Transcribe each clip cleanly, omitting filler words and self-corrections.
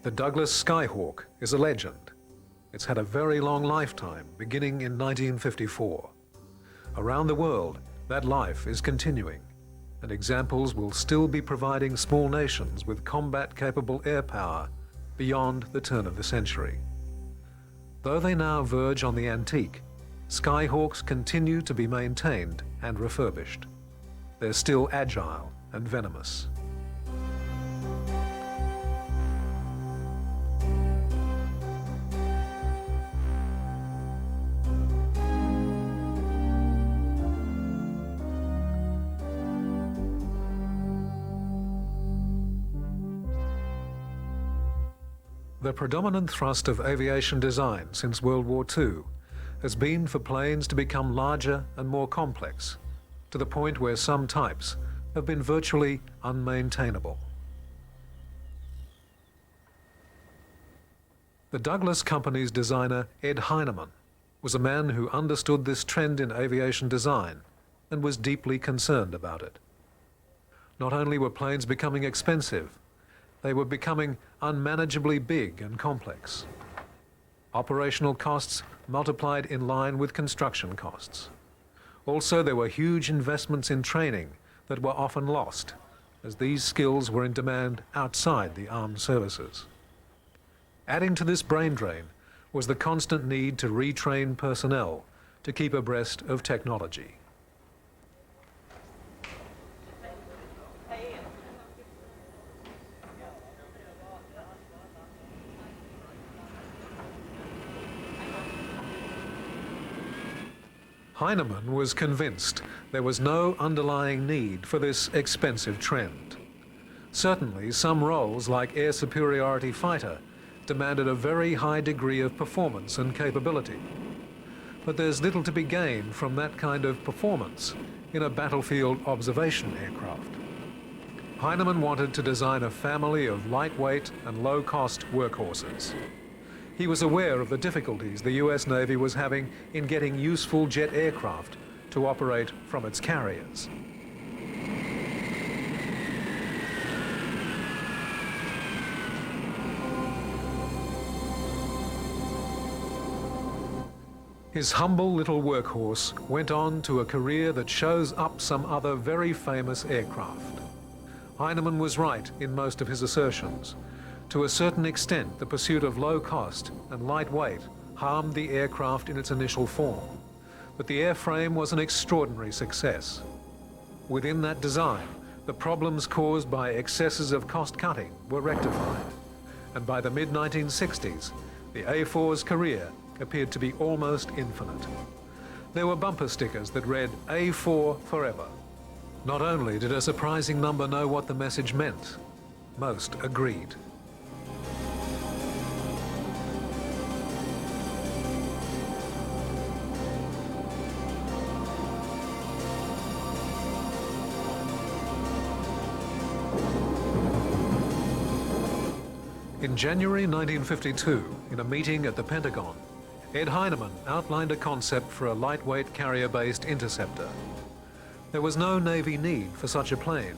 The Douglas Skyhawk is a legend. It's had a very long lifetime, beginning in 1954. Around the world, that life is continuing, and examples will still be providing small nations with combat-capable air power beyond the turn of the century. Though they now verge on the antique, Skyhawks continue to be maintained and refurbished. They're still agile and venomous. The predominant thrust of aviation design since World War II has been for planes to become larger and more complex, to the point where some types have been virtually unmaintainable. The Douglas Company's designer, Ed Heinemann, was a man who understood this trend in aviation design and was deeply concerned about it. Not only were planes becoming expensive, they were becoming unmanageably big and complex. Operational costs multiplied in line with construction costs. Also, there were huge investments in training that were often lost, as these skills were in demand outside the armed services. Adding to this brain drain was the constant need to retrain personnel to keep abreast of technology. Heinemann was convinced there was no underlying need for this expensive trend. Certainly, some roles, like air superiority fighter, demanded a very high degree of performance and capability. But there's little to be gained from that kind of performance in a battlefield observation aircraft. Heinemann wanted to design a family of lightweight and low-cost workhorses. He was aware of the difficulties the US Navy was having in getting useful jet aircraft to operate from its carriers. His humble little workhorse went on to a career that shows up some other very famous aircraft. Heinemann was right in most of his assertions. To a certain extent, the pursuit of low cost and lightweight harmed the aircraft in its initial form, but the airframe was an extraordinary success. Within that design, the problems caused by excesses of cost-cutting were rectified, and by the mid-1960s, the A4's career appeared to be almost infinite. There were bumper stickers that read, "A4 forever." Not only did a surprising number know what the message meant, most agreed. In January 1952, in a meeting at the Pentagon, Ed Heinemann outlined a concept for a lightweight carrier-based interceptor. There was no Navy need for such a plane,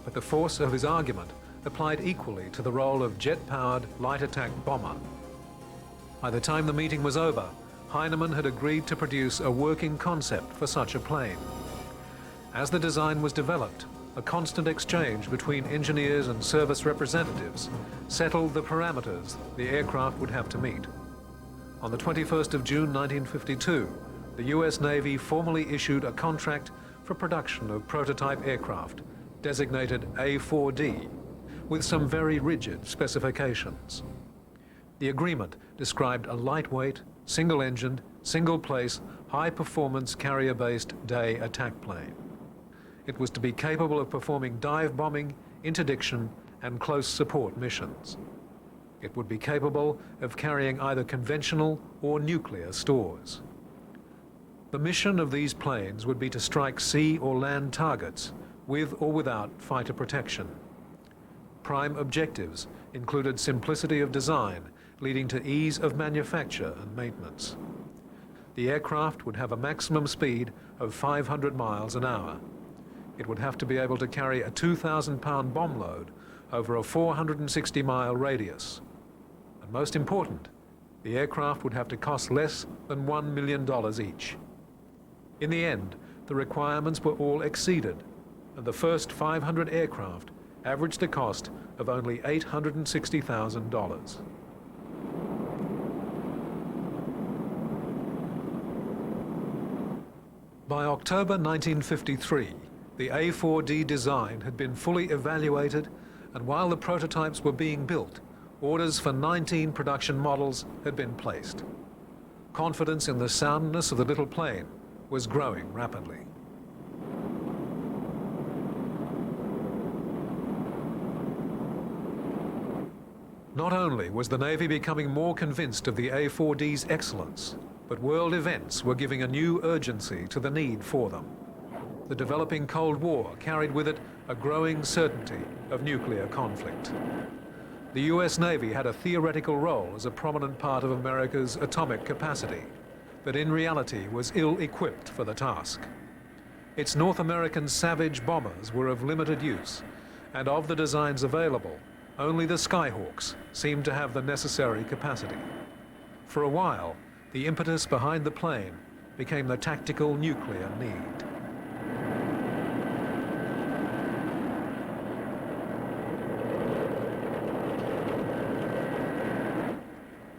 but the force of his argument applied equally to the role of jet-powered light attack bomber. By the time the meeting was over, Heinemann had agreed to produce a working concept for such a plane. As the design was developed, a constant exchange between engineers and service representatives settled the parameters the aircraft would have to meet. On the 21st of June 1952, the US Navy formally issued a contract for production of prototype aircraft, designated A4D, with some very rigid specifications. The agreement described a lightweight, single-engined, single-place, high-performance carrier-based day attack plane. It was to be capable of performing dive bombing, interdiction, and close support missions. It would be capable of carrying either conventional or nuclear stores. The mission of these planes would be to strike sea or land targets, with or without fighter protection. Prime objectives included simplicity of design, leading to ease of manufacture and maintenance. The aircraft would have a maximum speed of 500 miles an hour. It would have to be able to carry a 2,000-pound bomb load over a 460-mile radius, most important, the aircraft would have to cost less than $1 million each. In the end, the requirements were all exceeded, and the first 500 aircraft averaged a cost of only $860,000. By October 1953, the A4D design had been fully evaluated, and while the prototypes were being built, orders for 19 production models had been placed. Confidence in the soundness of the little plane was growing rapidly. Not only was the Navy becoming more convinced of the A4D's excellence, but world events were giving a new urgency to the need for them. The developing Cold War carried with it a growing certainty of nuclear conflict. The US Navy had a theoretical role as a prominent part of America's atomic capacity, but in reality was ill-equipped for the task. Its North American Savage bombers were of limited use, and of the designs available, only the Skyhawks seemed to have the necessary capacity. For a while, the impetus behind the plane became the tactical nuclear need.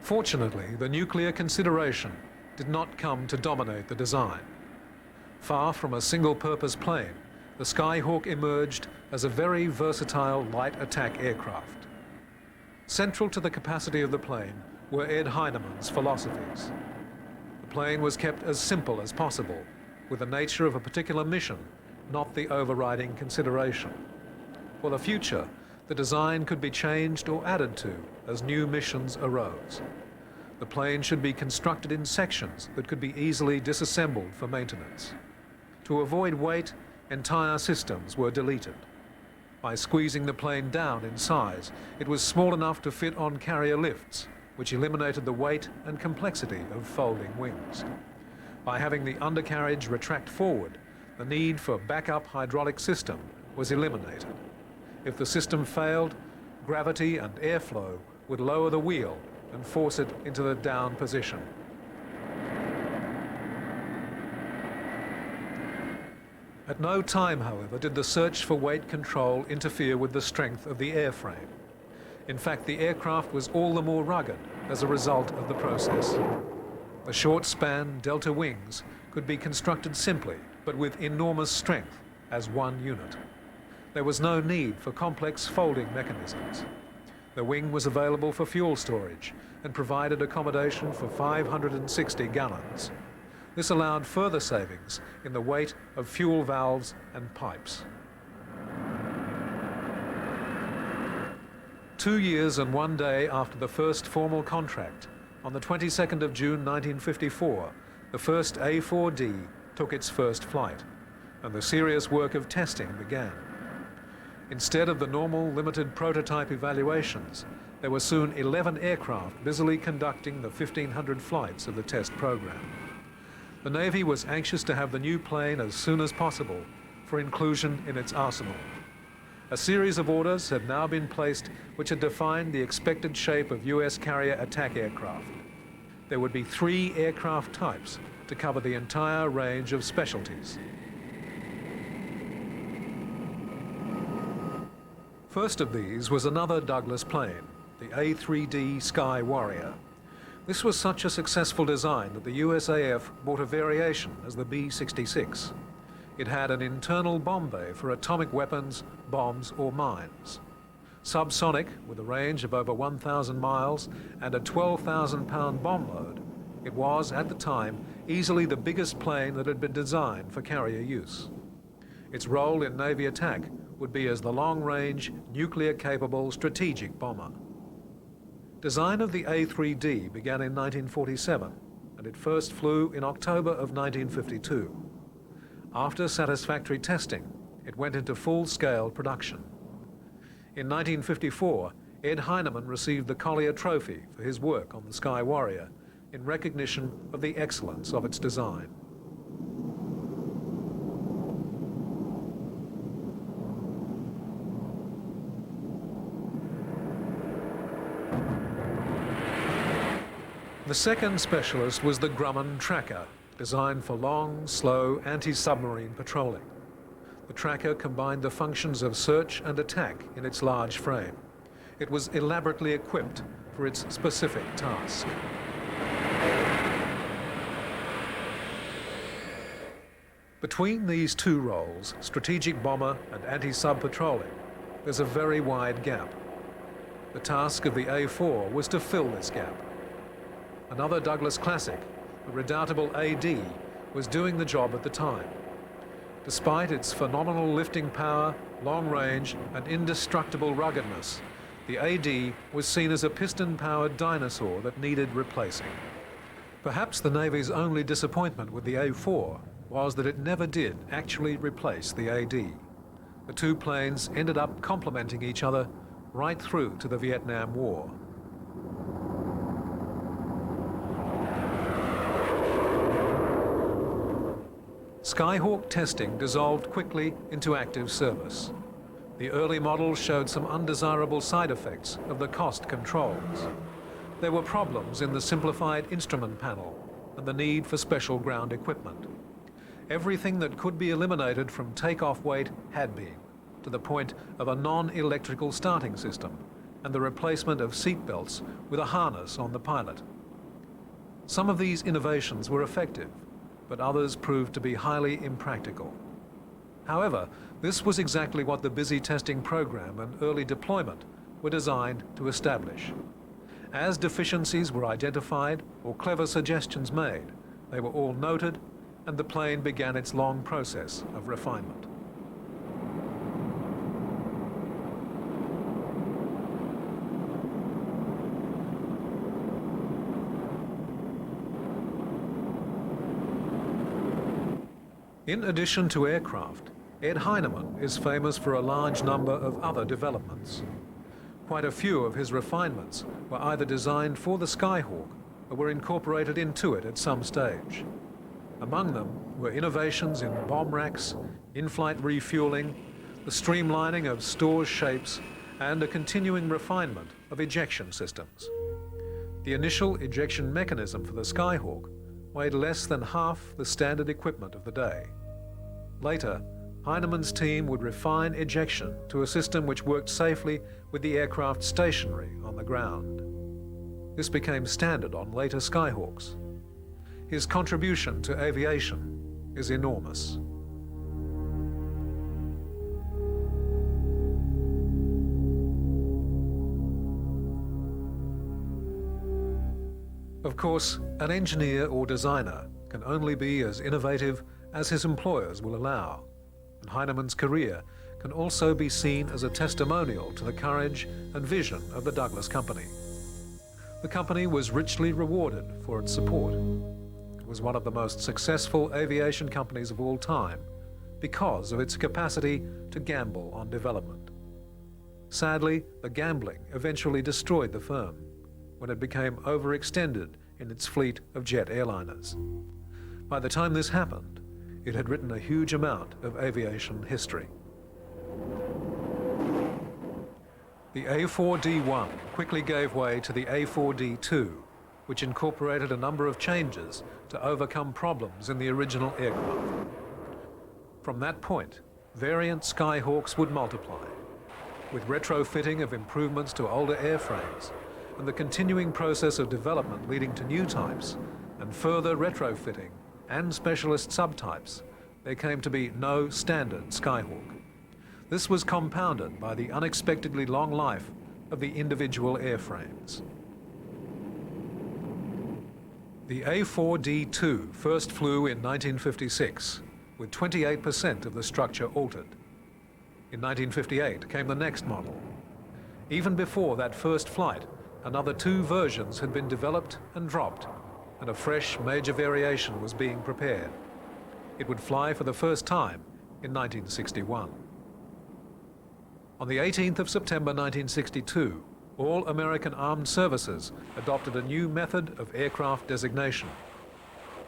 Fortunately, the nuclear consideration did not come to dominate the design. Far from a single-purpose plane, the Skyhawk emerged as a very versatile light attack aircraft. Central to the capacity of the plane were Ed Heinemann's philosophies. The plane was kept as simple as possible, with the nature of a particular mission, not the overriding consideration. For the future, the design could be changed or added to as new missions arose. The plane should be constructed in sections that could be easily disassembled for maintenance. To avoid weight, entire systems were deleted. By squeezing the plane down in size, it was small enough to fit on carrier lifts, which eliminated the weight and complexity of folding wings. By having the undercarriage retract forward, the need for backup hydraulic system was eliminated. If the system failed, gravity and airflow would lower the wheel and force it into the down position. At no time, however, did the search for weight control interfere with the strength of the airframe. In fact, the aircraft was all the more rugged as a result of the process. The short-span delta wings could be constructed simply, but with enormous strength as one unit. There was no need for complex folding mechanisms. The wing was available for fuel storage and provided accommodation for 560 gallons. This allowed further savings in the weight of fuel valves and pipes. 2 years and 1 day after the first formal contract, on the 22nd of June 1954, the first A4D took its first flight, and the serious work of testing began. Instead of the normal limited prototype evaluations, there were soon 11 aircraft busily conducting the 1,500 flights of the test program. The Navy was anxious to have the new plane as soon as possible for inclusion in its arsenal. A series of orders had now been placed which had defined the expected shape of US carrier attack aircraft. There would be 3 aircraft types to cover the entire range of specialties. First of these was another Douglas plane, the A3D Sky Warrior. This was such a successful design that the USAF bought a variation as the B-66. It had an internal bomb bay for atomic weapons, bombs or mines. Subsonic, with a range of over 1,000 miles and a 12,000-pound bomb load, it was, at the time, easily the biggest plane that had been designed for carrier use. Its role in Navy attack would be as the long-range, nuclear-capable strategic bomber. Design of the A3D began in 1947, and it first flew in October of 1952. After satisfactory testing, it went into full-scale production. In 1954, Ed Heinemann received the Collier Trophy for his work on the Sky Warrior in recognition of the excellence of its design. The second specialist was the Grumman Tracker, designed for long, slow, anti-submarine patrolling. The Tracker combined the functions of search and attack in its large frame. It was elaborately equipped for its specific task. Between these two roles, strategic bomber and anti-sub patrolling, there's a very wide gap. The task of the A4 was to fill this gap. Another Douglas classic, the redoubtable AD, was doing the job at the time. Despite its phenomenal lifting power, long range, and indestructible ruggedness, the AD was seen as a piston-powered dinosaur that needed replacing. Perhaps the Navy's only disappointment with the A4 was that it never did actually replace the AD. The two planes ended up complementing each other right through to the Vietnam War. Skyhawk testing dissolved quickly into active service. The early models showed some undesirable side effects of the cost controls. There were problems in the simplified instrument panel and the need for special ground equipment. Everything that could be eliminated from takeoff weight had been, to the point of a non-electrical starting system and the replacement of seat belts with a harness on the pilot. Some of these innovations were effective, but others proved to be highly impractical. However, this was exactly what the busy testing program and early deployment were designed to establish. As deficiencies were identified or clever suggestions made, they were all noted, and the plane began its long process of refinement. In addition to aircraft, Ed Heinemann is famous for a large number of other developments. Quite a few of his refinements were either designed for the Skyhawk or were incorporated into it at some stage. Among them were innovations in bomb racks, in-flight refueling, the streamlining of stores shapes, and a continuing refinement of ejection systems. The initial ejection mechanism for the Skyhawk weighed less than half the standard equipment of the day. Later, Heinemann's team would refine ejection to a system which worked safely with the aircraft stationary on the ground. This became standard on later Skyhawks. His contribution to aviation is enormous. Of course, an engineer or designer can only be as innovative as his employers will allow, and Heinemann's career can also be seen as a testimonial to the courage and vision of the Douglas Company. The company was richly rewarded for its support. It was one of the most successful aviation companies of all time because of its capacity to gamble on development. Sadly, the gambling eventually destroyed the firm when it became overextended in its fleet of jet airliners. By the time this happened, it had written a huge amount of aviation history. The A4D1 quickly gave way to the A4D2, which incorporated a number of changes to overcome problems in the original aircraft. From that point, variant Skyhawks would multiply, with retrofitting of improvements to older airframes and the continuing process of development leading to new types and further retrofitting and specialist subtypes. There came to be no standard Skyhawk. This was compounded by the unexpectedly long life of the individual airframes. The A4D2 first flew in 1956, with 28% of the structure altered. In 1958 came the next model. Even before that first flight, another two versions had been developed and dropped, and a fresh major variation was being prepared. It would fly for the first time in 1961. On the 18th of September 1962, all American armed services adopted a new method of aircraft designation.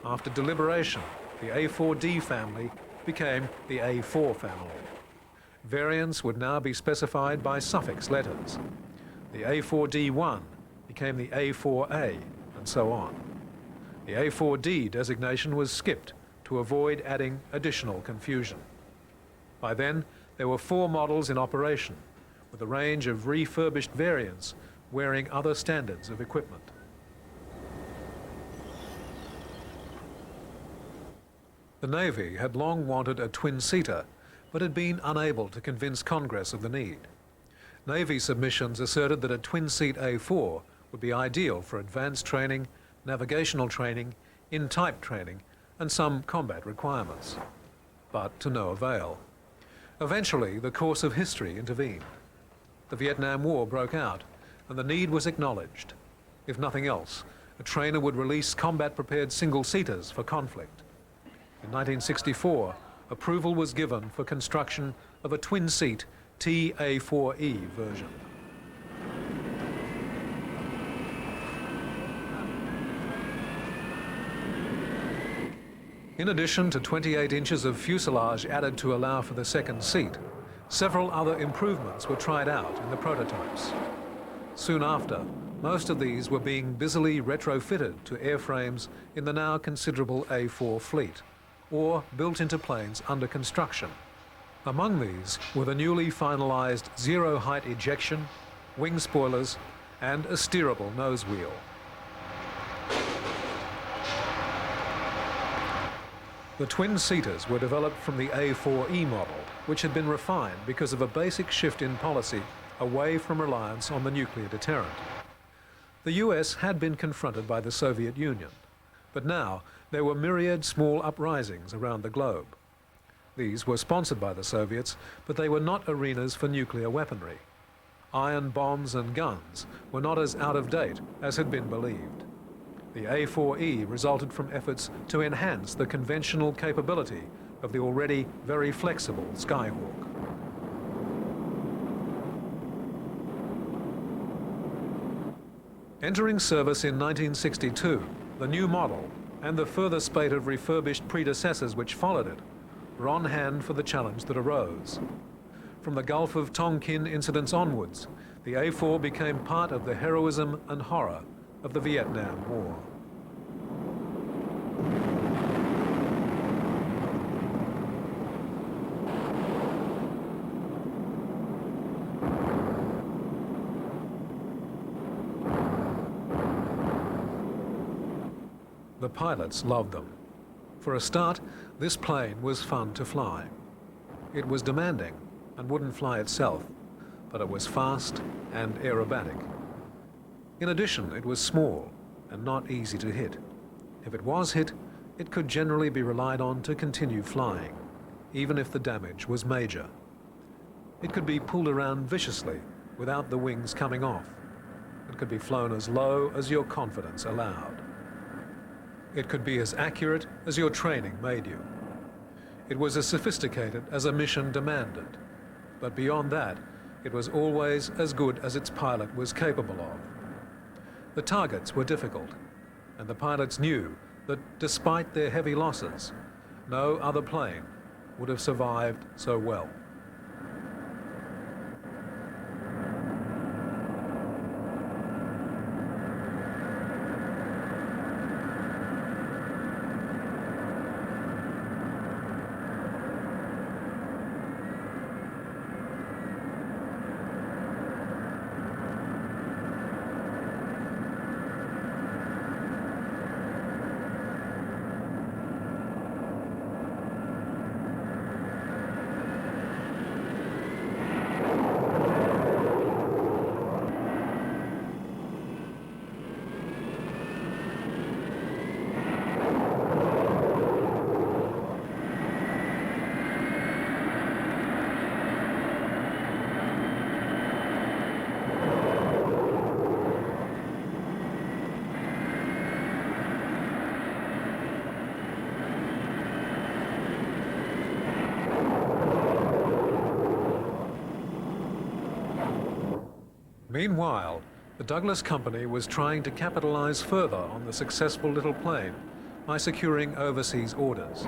After deliberation, the A4D family became the A4 family. Variants would now be specified by suffix letters. The A4D1 became the A4A, and and so on. The A4D designation was skipped to avoid adding additional confusion. By then, there were 4 models in operation, with a range of refurbished variants wearing other standards of equipment. The Navy had long wanted a twin-seater, but had been unable to convince Congress of the need. Navy submissions asserted that a twin-seat A4 would be ideal for advanced training, navigational training, in-type training, and some combat requirements, but to no avail. Eventually, the course of history intervened. The Vietnam War broke out, and the need was acknowledged. If nothing else, a trainer would release combat-prepared single-seaters for conflict. In 1964, approval was given for construction of a twin-seat TA4E version. In addition to 28 inches of fuselage added to allow for the second seat, several other improvements were tried out in the prototypes. Soon after, most of these were being busily retrofitted to airframes in the now considerable A4 fleet, or built into planes under construction. Among these were the newly finalized zero-height ejection, wing spoilers, and a steerable nose wheel. The twin-seaters were developed from the A4E model, which had been refined because of a basic shift in policy away from reliance on the nuclear deterrent. The US had been confronted by the Soviet Union, but now there were myriad small uprisings around the globe. These were sponsored by the Soviets, but they were not arenas for nuclear weaponry. Iron bombs and guns were not as out of date as had been believed. The A4E resulted from efforts to enhance the conventional capability of the already very flexible Skyhawk. Entering service in 1962, the new model and the further spate of refurbished predecessors which followed it were on hand for the challenge that arose. From the Gulf of Tonkin incidents onwards, the A4 became part of the heroism and horror of the Vietnam War. The pilots loved them. For a start, this plane was fun to fly. It was demanding and wouldn't fly itself, but it was fast and aerobatic. In addition, it was small and not easy to hit. If it was hit, it could generally be relied on to continue flying, even if the damage was major. It could be pulled around viciously without the wings coming off. It could be flown as low as your confidence allowed. It could be as accurate as your training made you. It was as sophisticated as a mission demanded. But beyond that, it was always as good as its pilot was capable of. The targets were difficult, and the pilots knew that despite their heavy losses, no other plane would have survived so well. Meanwhile, the Douglas Company was trying to capitalize further on the successful little plane by securing overseas orders.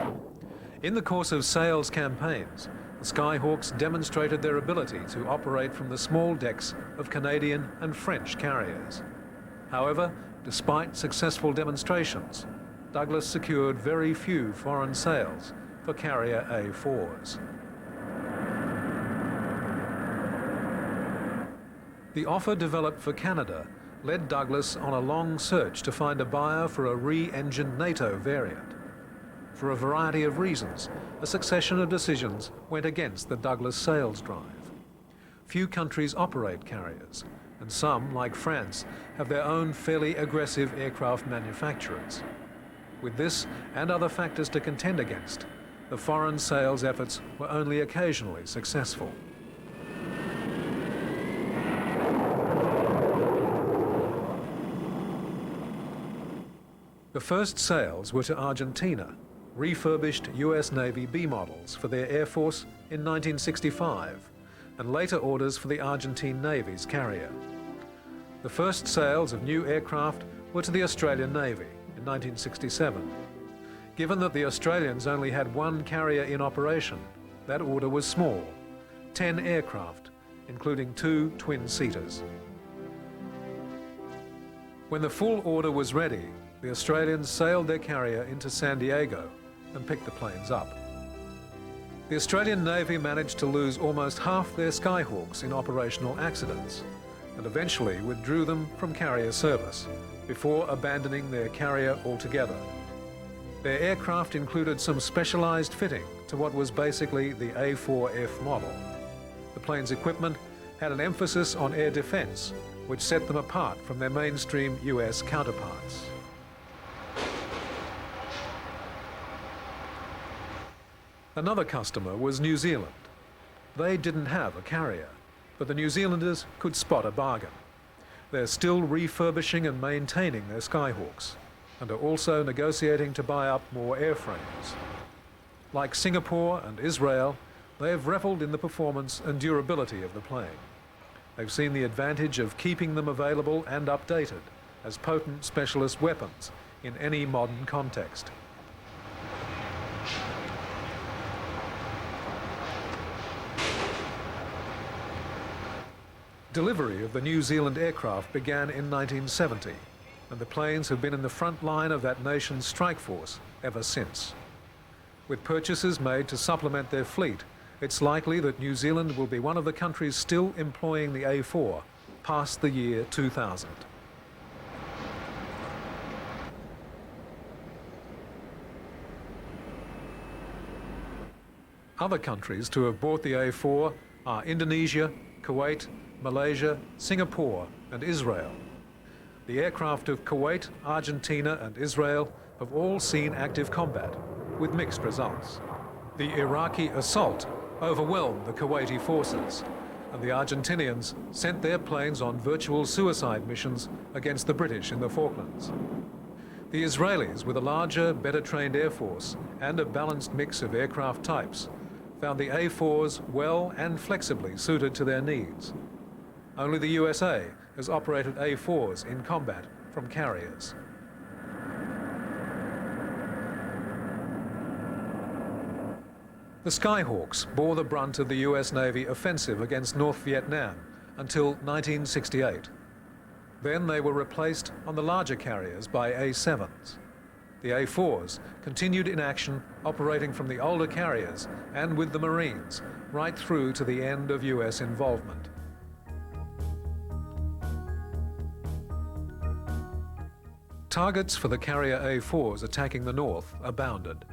In the course of sales campaigns, the Skyhawks demonstrated their ability to operate from the small decks of Canadian and French carriers. However, despite successful demonstrations, Douglas secured very few foreign sales for carrier A4s. The offer developed for Canada led Douglas on a long search to find a buyer for a re-engined NATO variant. For a variety of reasons, a succession of decisions went against the Douglas sales drive. Few countries operate carriers, and some, like France, have their own fairly aggressive aircraft manufacturers. With this and other factors to contend against, the foreign sales efforts were only occasionally successful. The first sales were to Argentina, refurbished US Navy B models for their Air Force in 1965, and later orders for the Argentine Navy's carrier. The first sales of new aircraft were to the Australian Navy in 1967. Given that the Australians only had one carrier in operation, that order was small, 10 aircraft, including 2 twin-seaters. When the full order was ready, the Australians sailed their carrier into San Diego and picked the planes up. The Australian Navy managed to lose almost half their Skyhawks in operational accidents and eventually withdrew them from carrier service before abandoning their carrier altogether. Their aircraft included some specialised fitting to what was basically the A4F model. The plane's equipment had an emphasis on air defence, which set them apart from their mainstream US counterparts. Another customer was New Zealand. They didn't have a carrier, but the New Zealanders could spot a bargain. They're still refurbishing and maintaining their Skyhawks, and are also negotiating to buy up more airframes. Like Singapore and Israel, they have revelled in the performance and durability of the plane. They've seen the advantage of keeping them available and updated as potent specialist weapons in any modern context. Delivery of the New Zealand aircraft began in 1970, and the planes have been in the front line of that nation's strike force ever since. With purchases made to supplement their fleet, it's likely that New Zealand will be one of the countries still employing the A4 past the year 2000. Other countries to have bought the A4 are Indonesia, Kuwait, Malaysia, Singapore and Israel. The aircraft of Kuwait, Argentina and Israel have all seen active combat, with mixed results. The Iraqi assault overwhelmed the Kuwaiti forces, and the Argentinians sent their planes on virtual suicide missions against the British in the Falklands. The Israelis, with a larger, better-trained air force and a balanced mix of aircraft types, found the A4s well and flexibly suited to their needs. Only the USA has operated A4s in combat from carriers. The Skyhawks bore the brunt of the US Navy offensive against North Vietnam until 1968. Then they were replaced on the larger carriers by A7s. The A4s continued in action, operating from the older carriers and with the Marines, right through to the end of US involvement. Targets for the carrier A4s attacking the north abounded.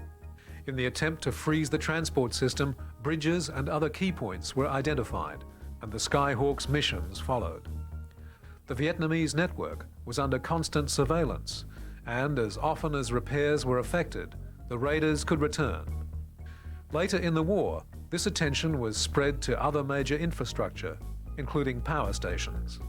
In the attempt to freeze the transport system, bridges and other key points were identified, and the Skyhawks' missions followed. The Vietnamese network was under constant surveillance, and as often as repairs were affected, the raiders could return. Later in the war, this attention was spread to other major infrastructure, including power stations.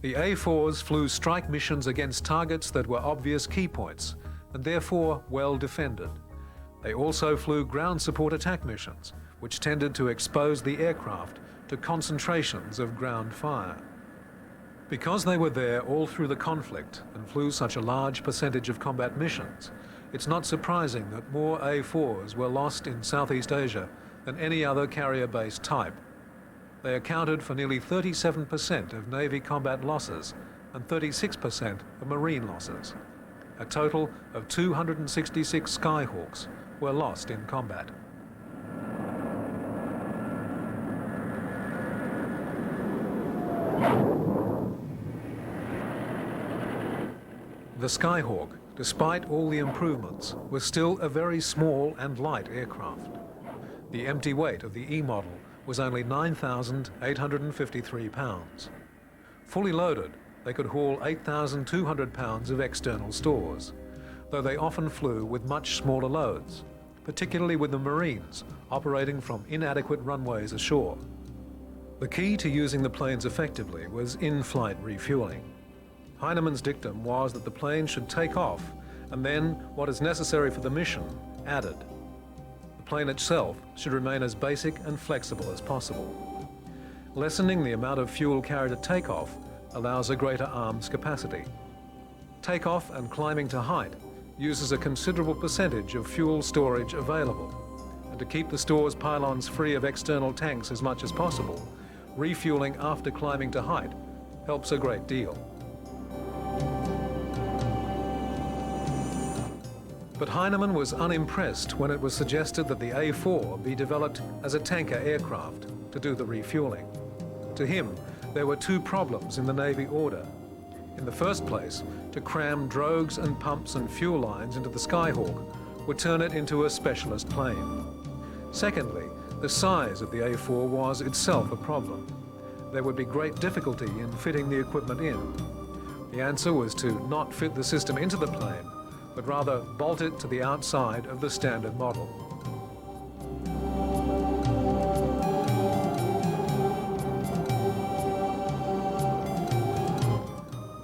The A4s flew strike missions against targets that were obvious key points and therefore well defended. They also flew ground support attack missions, which tended to expose the aircraft to concentrations of ground fire. Because they were there all through the conflict and flew such a large percentage of combat missions, It's not surprising that more A4s were lost in Southeast Asia than any other carrier-based type. They accounted for nearly 37% of Navy combat losses and 36% of Marine losses. A total of 266 Skyhawks were lost in combat. The Skyhawk, despite all the improvements, was still a very small and light aircraft. The empty weight of the E model was only 9,853 pounds. Fully loaded, they could haul 8,200 pounds of external stores, though they often flew with much smaller loads, particularly with the Marines operating from inadequate runways ashore. The key to using the planes effectively was in-flight refueling. Heinemann's dictum was that the plane should take off and then what is necessary for the mission added. The plane itself should remain as basic and flexible as possible. Lessening the amount of fuel carried at takeoff allows a greater arms capacity. Takeoff and climbing to height uses a considerable percentage of fuel storage available, and to keep the store's pylons free of external tanks as much as possible, refueling after climbing to height helps a great deal. But Heinemann was unimpressed when it was suggested that the A4 be developed as a tanker aircraft to do the refueling. To him, there were two problems in the Navy order. In the first place, to cram drogues and pumps and fuel lines into the Skyhawk would turn it into a specialist plane. Secondly, the size of the A4 was itself a problem. There would be great difficulty in fitting the equipment in. The answer was to not fit the system into the plane, but rather bolt it to the outside of the standard model.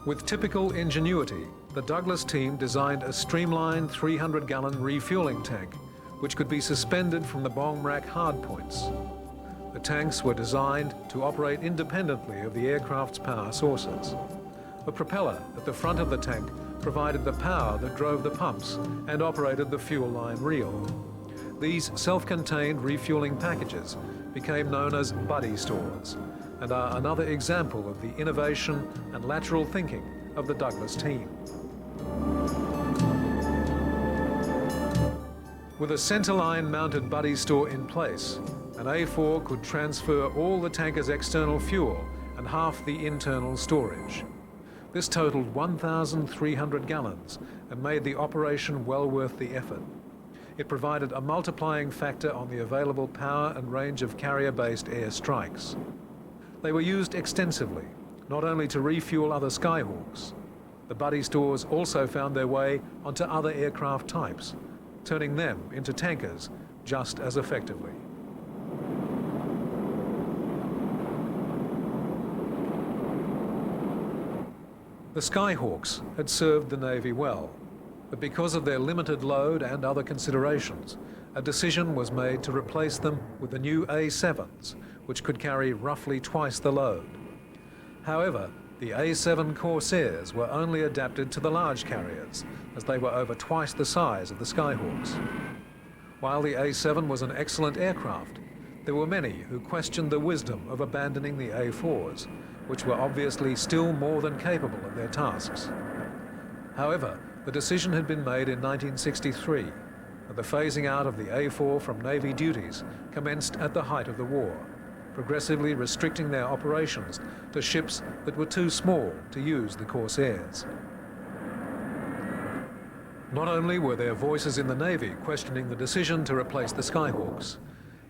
With typical ingenuity, the Douglas team designed a streamlined 300-gallon refueling tank, which could be suspended from the bomb rack hardpoints. The tanks were designed to operate independently of the aircraft's power sources. A propeller at the front of the tank provided the power that drove the pumps and operated the fuel line reel. These self-contained refueling packages became known as buddy stores and are another example of the innovation and lateral thinking of the Douglas team. With a centerline mounted buddy store in place, an A4 could transfer all the tanker's external fuel and half the internal storage. This totaled 1,300 gallons and made the operation well worth the effort. It provided a multiplying factor on the available power and range of carrier-based air strikes. They were used extensively, not only to refuel other Skyhawks. The buddy stores also found their way onto other aircraft types, turning them into tankers just as effectively. The Skyhawks had served the Navy well, but because of their limited load and other considerations, a decision was made to replace them with the new A7s, which could carry roughly twice the load. However, the A7 Corsairs were only adapted to the large carriers, as they were over twice the size of the Skyhawks. While the A7 was an excellent aircraft, there were many who questioned the wisdom of abandoning the A4s, which were obviously still more than capable of their tasks. However, the decision had been made in 1963, and the phasing out of the A4 from Navy duties commenced at the height of the war, progressively restricting their operations to ships that were too small to use the Corsairs. Not only were there voices in the Navy questioning the decision to replace the Skyhawks,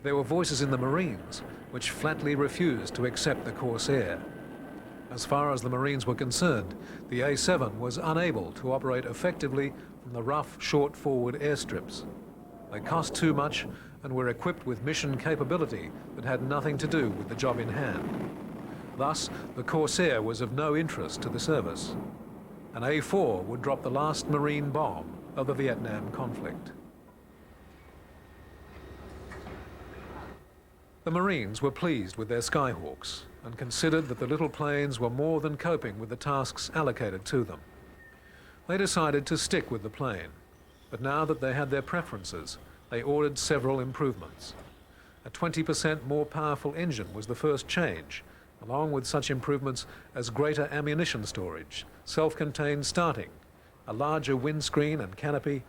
there were voices in the Marines which flatly refused to accept the Corsair. As far as the Marines were concerned, the A7 was unable to operate effectively from the rough, short forward airstrips. They cost too much and were equipped with mission capability that had nothing to do with the job in hand. Thus, the Corsair was of no interest to the service. An A4 would drop the last Marine bomb of the Vietnam conflict. The Marines were pleased with their Skyhawks and considered that the little planes were more than coping with the tasks allocated to them. They decided to stick with the plane. But now that they had their preferences, they ordered several improvements. A 20% more powerful engine was the first change, along with such improvements as greater ammunition storage, self-contained starting, a larger windscreen and canopy,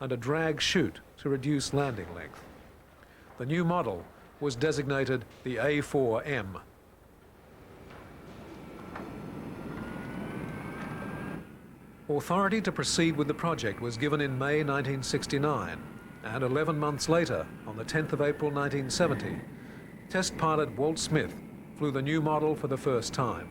and a drag chute to reduce landing length. The new model was designated the A4M. Authority to proceed with the project was given in May 1969, and 11 months later, on the 10th of April 1970, test pilot Walt Smith flew the new model for the first time.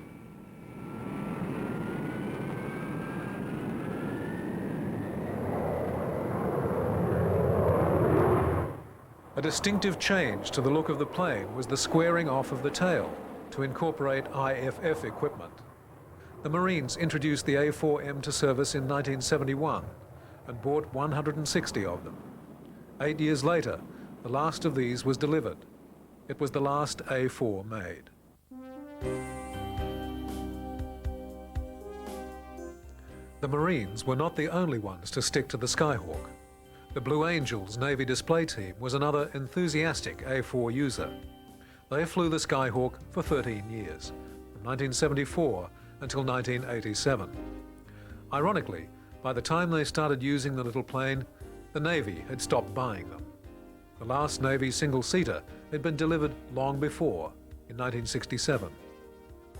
A distinctive change to the look of the plane was the squaring off of the tail to incorporate IFF equipment. The Marines introduced the A4M to service in 1971 and bought 160 of them. 8 years later, the last of these was delivered. It was the last A4 made. The Marines were not the only ones to stick to the Skyhawk. The Blue Angels Navy display team was another enthusiastic A4 user. They flew the Skyhawk for 13 years, from 1974 until 1987. Ironically, by the time they started using the little plane, the Navy had stopped buying them. The last Navy single-seater had been delivered long before, in 1967.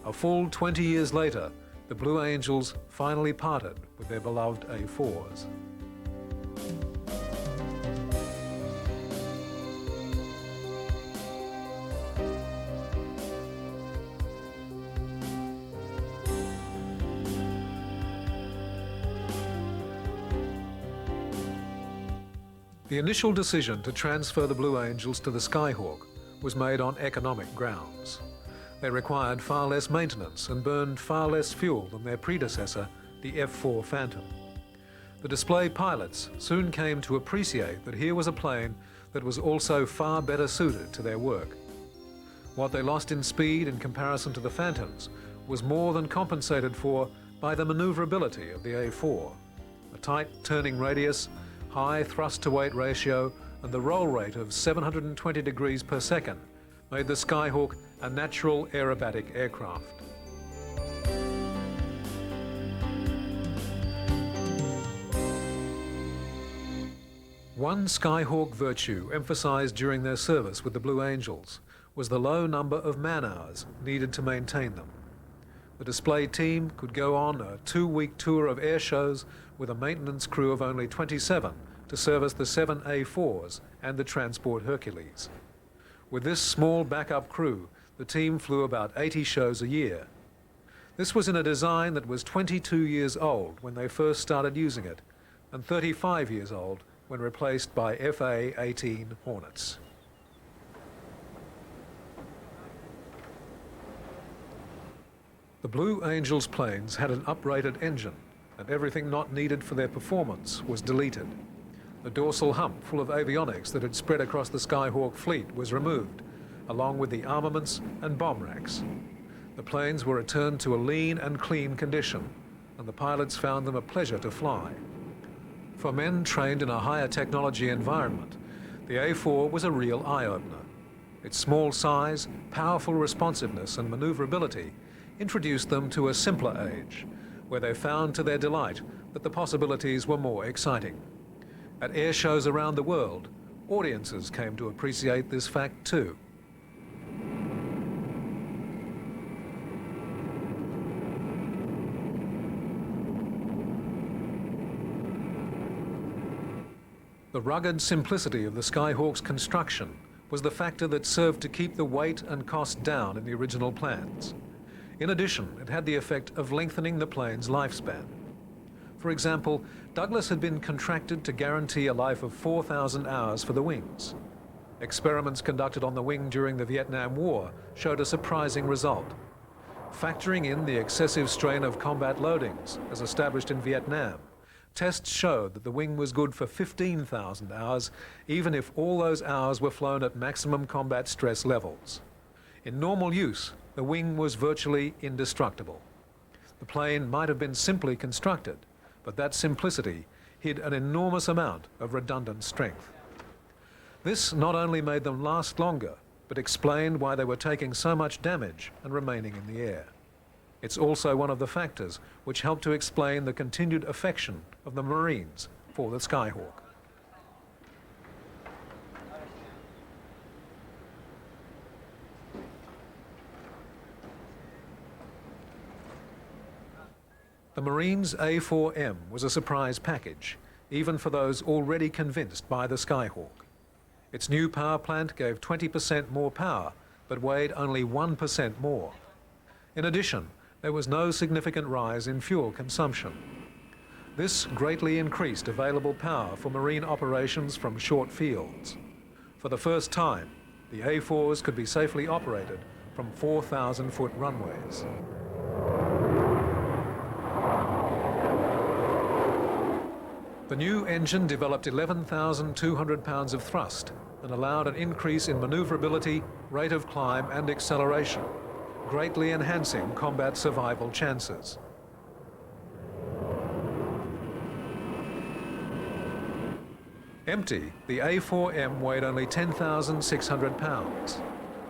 A full 20 years later, the Blue Angels finally parted with their beloved A4s. The initial decision to transfer the Blue Angels to the Skyhawk was made on economic grounds. They required far less maintenance and burned far less fuel than their predecessor, the F-4 Phantom. The display pilots soon came to appreciate that here was a plane that was also far better suited to their work. What they lost in speed in comparison to the Phantoms was more than compensated for by the maneuverability of the A-4, a tight turning radius, high thrust-to-weight ratio, and the roll rate of 720 degrees per second made the Skyhawk a natural aerobatic aircraft. One Skyhawk virtue emphasized during their service with the Blue Angels was the low number of man-hours needed to maintain them. The display team could go on a 2-week tour of air shows with a maintenance crew of only 27 to service the 7 A4s and the Transport Hercules. With this small backup crew, the team flew about 80 shows a year. This was in a design that was 22 years old when they first started using it, and 35 years old when replaced by FA-18 Hornets. The Blue Angels planes had an uprated engine, and everything not needed for their performance was deleted. The dorsal hump full of avionics that had spread across the Skyhawk fleet was removed, along with the armaments and bomb racks. The planes were returned to a lean and clean condition, and the pilots found them a pleasure to fly. For men trained in a higher technology environment, the A4 was a real eye-opener. Its small size, powerful responsiveness, and maneuverability introduced them to a simpler age, where they found to their delight that the possibilities were more exciting. At air shows around the world, audiences came to appreciate this fact too. The rugged simplicity of the Skyhawk's construction was the factor that served to keep the weight and cost down in the original plans. In addition, it had the effect of lengthening the plane's lifespan. For example, Douglas had been contracted to guarantee a life of 4,000 hours for the wings. Experiments conducted on the wing during the Vietnam War showed a surprising result. Factoring in the excessive strain of combat loadings, as established in Vietnam, tests showed that the wing was good for 15,000 hours, even if all those hours were flown at maximum combat stress levels. In normal use, the wing was virtually indestructible. The plane might have been simply constructed, but that simplicity hid an enormous amount of redundant strength. This not only made them last longer, but explained why they were taking so much damage and remaining in the air. It's also one of the factors which helped to explain the continued affection of the Marines for the Skyhawk. The Marines' A4M was a surprise package, even for those already convinced by the Skyhawk. Its new power plant gave 20% more power, but weighed only 1% more. In addition, there was no significant rise in fuel consumption. This greatly increased available power for Marine operations from short fields. For the first time, the A4s could be safely operated from 4,000-foot runways. The new engine developed 11,200 pounds of thrust and allowed an increase in maneuverability, rate of climb and acceleration, greatly enhancing combat survival chances. Empty, the A4M weighed only 10,600 pounds.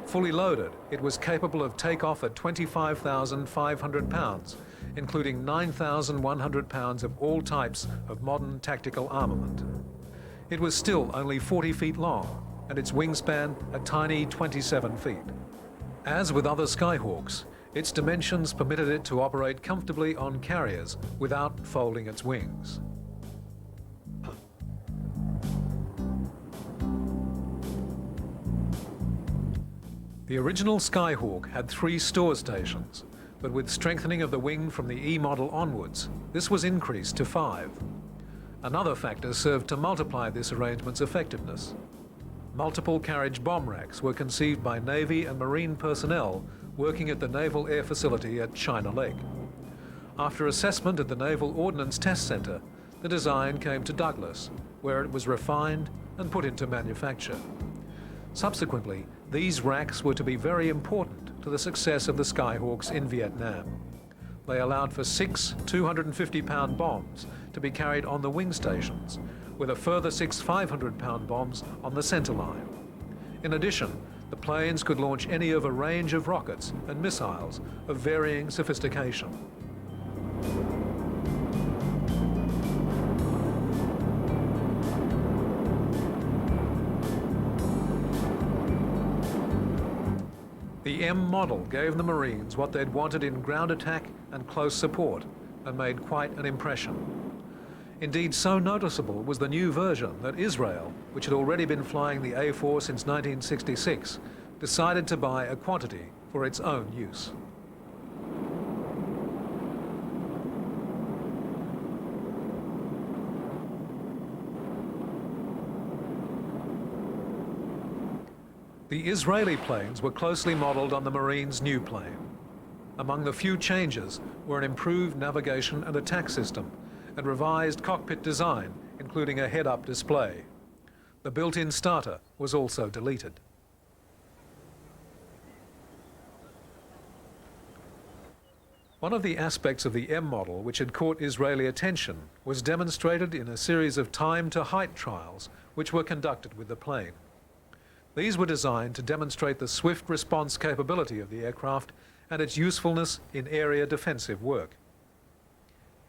Fully loaded, it was capable of takeoff at 25,500 pounds, including 9,100 pounds of all types of modern tactical armament. It was still only 40 feet long, and its wingspan a tiny 27 feet. As with other Skyhawks, its dimensions permitted it to operate comfortably on carriers without folding its wings. The original Skyhawk had 3 store stations, but with strengthening of the wing from the E model onwards, this was increased to 5. Another factor served to multiply this arrangement's effectiveness. Multiple carriage bomb racks were conceived by Navy and Marine personnel working at the Naval Air Facility at China Lake. After assessment at the Naval Ordnance Test Center, the design came to Douglas, where it was refined and put into manufacture. Subsequently, these racks were to be very important to the success of the Skyhawks in Vietnam. They allowed for 6 250-pound bombs to be carried on the wing stations, with a further 6 500-pound bombs on the center line. In addition, the planes could launch any of a range of rockets and missiles of varying sophistication. The M model gave the Marines what they'd wanted in ground attack and close support, and made quite an impression. Indeed, so noticeable was the new version that Israel, which had already been flying the A4 since 1966, decided to buy a quantity for its own use. The Israeli planes were closely modeled on the Marines' new plane. Among the few changes were an improved navigation and attack system and revised cockpit design, including a head-up display. The built-in starter was also deleted. One of the aspects of the M model which had caught Israeli attention was demonstrated in a series of time-to-height trials which were conducted with the plane. These were designed to demonstrate the swift response capability of the aircraft and its usefulness in area defensive work.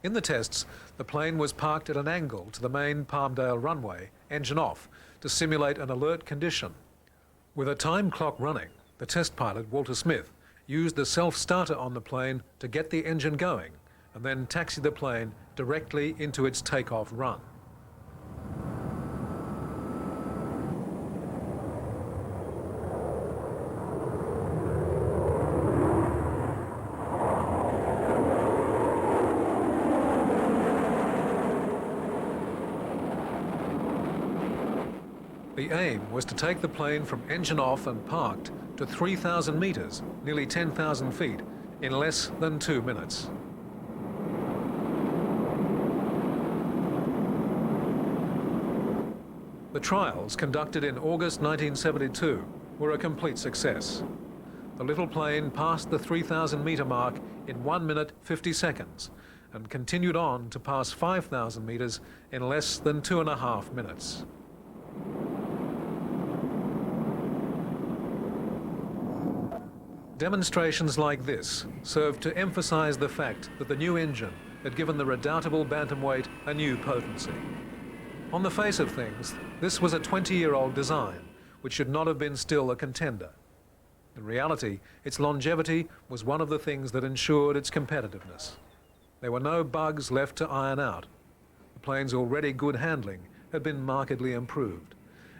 In the tests, the plane was parked at an angle to the main Palmdale runway, engine off, to simulate an alert condition. With a time clock running, the test pilot, Walter Smith, used the self-starter on the plane to get the engine going and then taxi the plane directly into its takeoff run. The aim was to take the plane from engine off and parked to 3,000 meters, nearly 10,000 feet, in less than 2 minutes. The trials, conducted in August 1972, were a complete success. The little plane passed the 3,000 meter mark in 1 minute 50 seconds and continued on to pass 5,000 metres in less than 2.5 minutes. Demonstrations like this served to emphasise the fact that the new engine had given the redoubtable bantamweight a new potency. On the face of things, this was a 20-year-old design, which should not have been still a contender. In reality, its longevity was one of the things that ensured its competitiveness. There were no bugs left to iron out. The plane's already good handling had been markedly improved,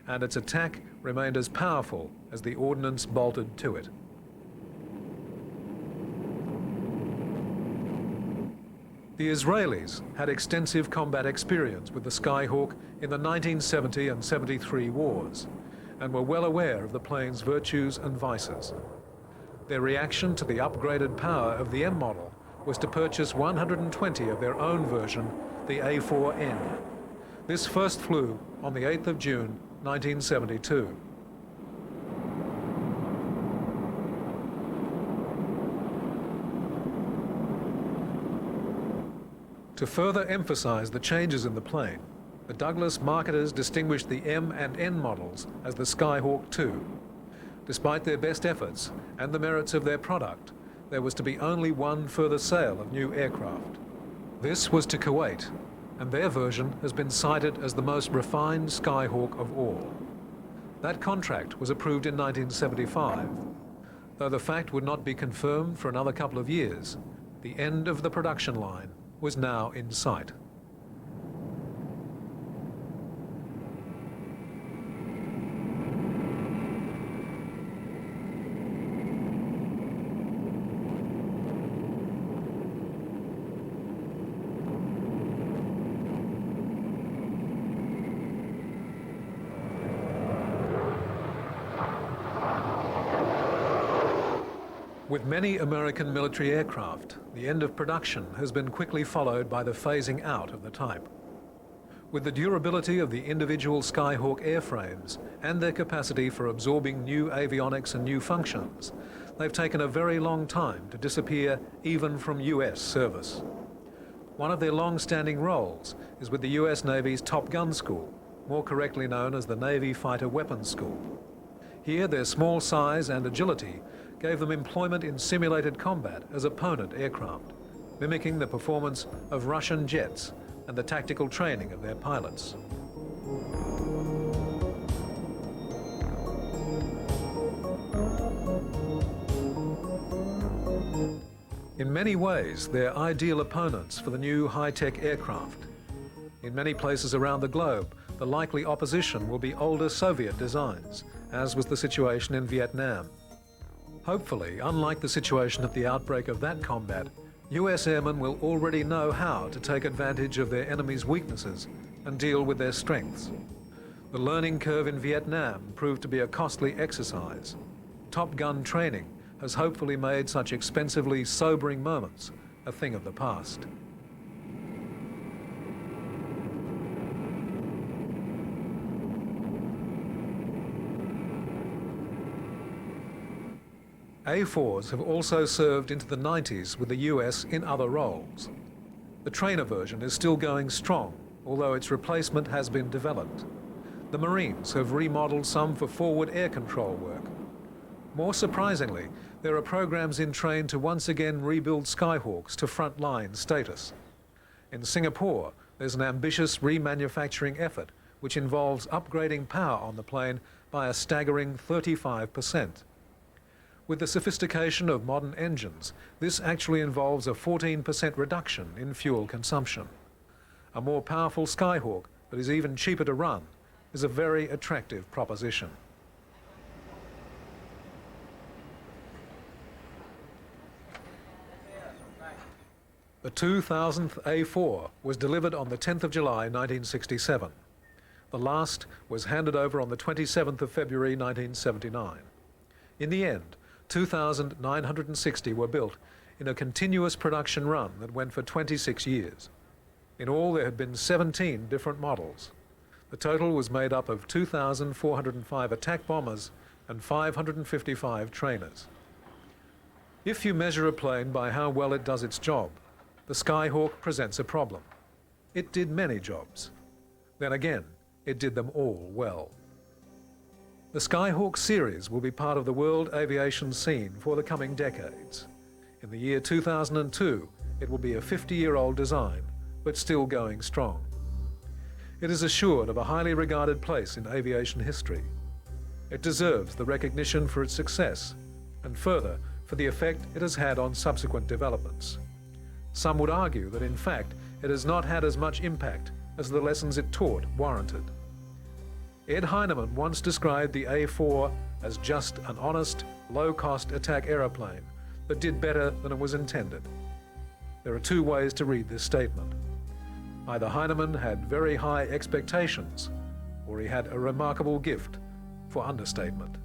and its attack remained as powerful as the ordnance bolted to it. The Israelis had extensive combat experience with the Skyhawk in the 1970 and 73 wars, and were well aware of the plane's virtues and vices. Their reaction to the upgraded power of the M model was to purchase 120 of their own version, the A4N. This first flew on the 8th of June, 1972. To further emphasize the changes in the plane, the Douglas marketers distinguished the M and N models as the Skyhawk II. Despite their best efforts and the merits of their product, there was to be only one further sale of new aircraft. This was to Kuwait, and their version has been cited as the most refined Skyhawk of all. That contract was approved in 1975. Though the fact would not be confirmed for another couple of years, the end of the production line was now in sight. With many American military aircraft, the end of production has been quickly followed by the phasing out of the type. With the durability of the individual Skyhawk airframes and their capacity for absorbing new avionics and new functions, they've taken a very long time to disappear even from US service. One of their long-standing roles is with the US Navy's Top Gun School, more correctly known as the Navy Fighter Weapons School. Here, their small size and agility gave them employment in simulated combat as opponent aircraft, mimicking the performance of Russian jets and the tactical training of their pilots. In many ways, they're ideal opponents for the new high-tech aircraft. In many places around the globe, the likely opposition will be older Soviet designs, as was the situation in Vietnam. Hopefully, unlike the situation at the outbreak of that combat, US airmen will already know how to take advantage of their enemy's weaknesses and deal with their strengths. The learning curve in Vietnam proved to be a costly exercise. Top Gun training has hopefully made such expensively sobering moments a thing of the past. A4s have also served into the 90s with the US in other roles. The trainer version is still going strong, although its replacement has been developed. The Marines have remodeled some for forward air control work. More surprisingly, there are programs in train to once again rebuild Skyhawks to frontline status. In Singapore, there's an ambitious remanufacturing effort which involves upgrading power on the plane by a staggering 35%. With the sophistication of modern engines, this actually involves a 14% reduction in fuel consumption. A more powerful Skyhawk that is even cheaper to run is a very attractive proposition. The 2000th A4 was delivered on the 10th of July 1967. The last was handed over on the 27th of February 1979. In the end, 2,960 were built in a continuous production run that went for 26 years. In all, there had been 17 different models. The total was made up of 2,405 attack bombers and 555 trainers. If you measure a plane by how well it does its job, the Skyhawk presents a problem. It did many jobs. Then again, it did them all well. The Skyhawk series will be part of the world aviation scene for the coming decades. In the year 2002, it will be a 50-year-old design, but still going strong. It is assured of a highly regarded place in aviation history. It deserves the recognition for its success, and further, for the effect it has had on subsequent developments. Some would argue that in fact, it has not had as much impact as the lessons it taught warranted. Ed Heinemann once described the A4 as just an honest, low-cost attack aeroplane that did better than it was intended. There are two ways to read this statement. Either Heinemann had very high expectations, or he had a remarkable gift for understatement.